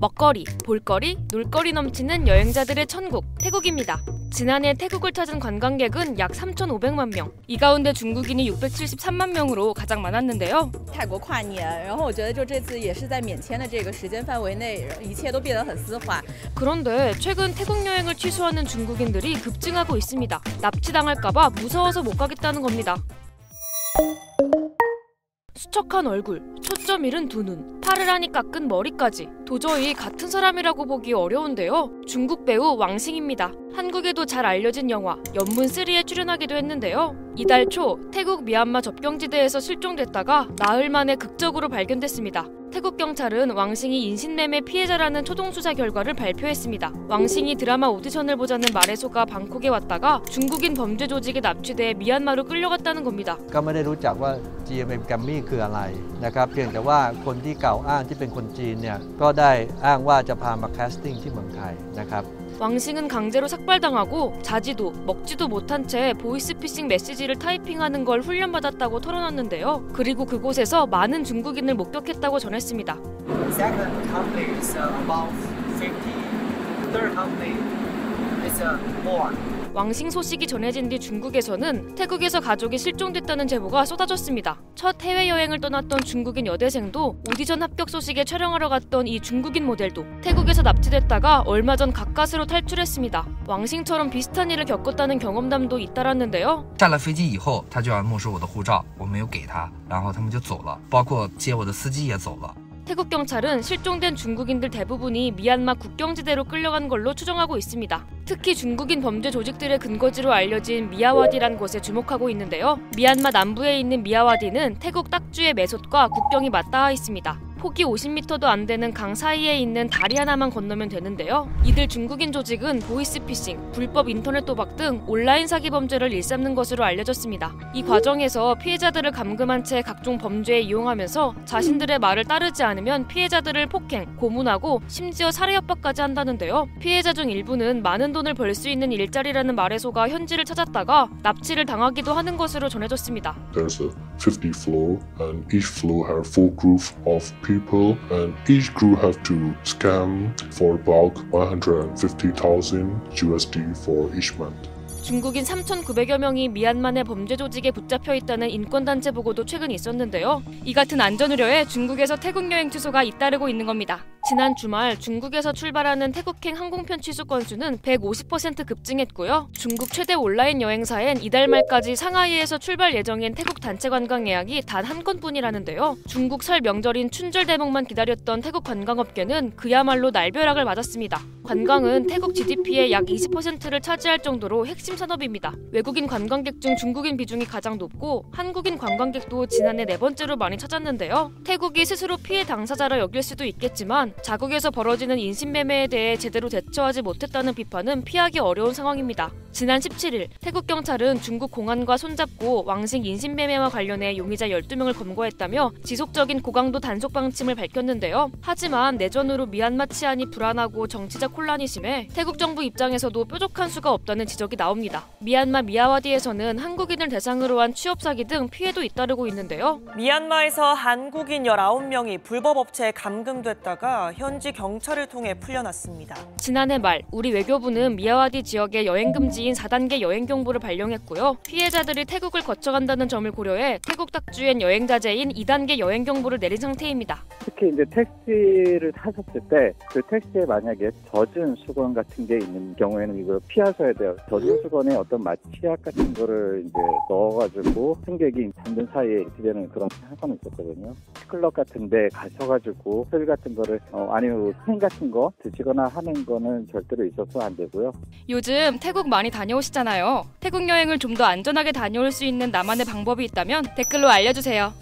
먹거리, 볼거리, 놀거리 넘치는 여행자들의 천국, 태국입니다. 지난해 태국을 찾은 관광객은 약 3,500만 명. 이 가운데 중국인이 673만 명으로 가장 많았는데요. 泰国跨年，然后我觉得就这次也是在免签的这个时间范围内，一切都变得很丝滑。 그런데 최근 태국 여행을 취소하는 중국인들이 급증하고 있습니다. 납치당할까봐 무서워서 못 가겠다는 겁니다. 수척한 얼굴, 초점 잃은 두 눈, 파르라니 깎은 머리까지 도저히 같은 사람이라고 보기 어려운데요. 중국 배우 왕싱입니다. 한국에도 잘 알려진 영화 연문3에 출연하기도 했는데요. 이달 초 태국 미얀마 접경지대에서 실종됐다가 나흘 만에 극적으로 발견됐습니다. 태국 경찰은 왕싱이 인신매매 피해자라는 초동수사 결과를 발표했습니다. 왕싱이 드라마 오디션을 보자는 말에 속아 방콕에 왔다가 중국인 범죄 조직에 납치돼 미얀마로 끌려갔다는 겁니다. ก็ไม่ได้รู้จักว่า GMM Grammy คืออะไรนะครับเพียงแต่ว่าคนที่กล่าวอ้างที่เป็นคนจีนเนี่ยก็ได้อ้างว่าจะพามาแคสติ้งที่เมืองไทยนะครับ 왕싱은 강제로 삭발당하고 자지도 먹지도 못한 채 보이스피싱 메시지를 타이핑하는 걸 훈련받았다고 털어놨는데요. 그리고 그곳에서 많은 중국인을 목격했다고 전했습니다. Second company is about 50. Third company is more. 왕싱 소식이 전해진 뒤 중국에서는 태국에서 가족이 실종됐다는 제보가 쏟아졌습니다. 첫 해외여행을 떠났던 중국인 여대생도 오디션 합격 소식에 촬영하러 갔던 이 중국인 모델도 태국에서 납치됐다가 얼마 전 가까스로 탈출했습니다. 왕싱처럼 비슷한 일을 겪었다는 경험담도 잇따랐는데요. 下了飞机以后，他就要没收我的护照，我没有给他，然后他们就走了，包括接我的司机也走了。 태국 경찰은 실종된 중국인들 대부분이 미얀마 국경지대로 끌려간 걸로 추정하고 있습니다. 특히 중국인 범죄 조직들의 근거지로 알려진 미야와디란 곳에 주목하고 있는데요. 미얀마 남부에 있는 미야와디는 태국 딱주의 메솥과 국경이 맞닿아 있습니다. 폭이 50m도 안 되는 강 사이에 있는 다리 하나만 건너면 되는데요. 이들 중국인 조직은 보이스피싱, 불법 인터넷 도박 등 온라인 사기 범죄를 일삼는 것으로 알려졌습니다. 이 과정에서 피해자들을 감금한 채 각종 범죄에 이용하면서 자신들의 말을 따르지 않으면 피해자들을 폭행, 고문하고 심지어 살해 협박까지 한다는데요. 피해자 중 일부는 많은 돈을 벌 수 있는 일자리라는 말에 속아 현지를 찾았다가 납치를 당하기도 하는 것으로 전해졌습니다. There's a 50 floor and each floor have 4 groups of people and each group have to scam for about 150,000 USD for each month. 중국인 3,900여 명이 미얀마 내 범죄 조직에 붙잡혀 있다는 인권단체 보고도 최근 있었는데요. 이 같은 안전 우려에 중국에서 태국 여행 취소가 잇따르고 있는 겁니다. 지난 주말 중국에서 출발하는 태국행 항공편 취소 건수는 150% 급증했고요. 중국 최대 온라인 여행사엔 이달 말까지 상하이에서 출발 예정인 태국 단체 관광 예약이 단 한 건뿐이라는데요. 중국 설 명절인 춘절 대목만 기다렸던 태국 관광업계는 그야말로 날벼락을 맞았습니다. 관광은 태국 GDP의 약 20%를 차지할 정도로 핵심 산업입니다. 외국인 관광객 중 중국인 비중이 가장 높고 한국인 관광객도 지난해 4번째로 많이 찾았는데요. 태국이 스스로 피해 당사자라 여길 수도 있겠지만 자국에서 벌어지는 인신매매에 대해 제대로 대처하지 못했다는 비판은 피하기 어려운 상황입니다. 지난 17일 태국 경찰은 중국 공안과 손잡고 왕싱 인신매매와 관련해 용의자 12명을 검거했다며 지속적인 고강도 단속 방침을 밝혔는데요. 하지만 내전으로 미얀마 치안이 불안하고 정치적 혼란이 심해 태국 정부 입장에서도 뾰족한 수가 없다는 지적이 나옵니다. 미얀마 미야와디에서는 한국인을 대상으로 한 취업 사기 등 피해도 잇따르고 있는데요. 미얀마에서 한국인 19명이 불법 업체에 감금됐다가 현지 경찰을 통해 풀려났습니다. 지난해 말 우리 외교부는 미야와디 지역의 여행 금지인 4단계 여행 경보를 발령했고요. 피해자들이 태국을 거쳐간다는 점을 고려해 태국 딱주엔 여행 자제인 2단계 여행 경보를 내린 상태입니다. 특히 이제 택시를 타셨을 때 그 택시에 만약에 젖은 수건 같은 게 있는 경우에는 이걸 피하셔야 돼요. 젖은 수건에 어떤 마취약 같은 거를 이제 넣어가지고 승객이 잠든 사이에 이렇게 되는 그런 사건이 있었거든요. 클럽 같은 데 가셔가지고 술 같은 거를 아니면 술 같은 거 드시거나 하는 거는 절대로 있어서 안 되고요. 요즘 태국 많이 다녀오시잖아요. 태국 여행을 좀 더 안전하게 다녀올 수 있는 나만의 방법이 있다면 댓글로 알려주세요.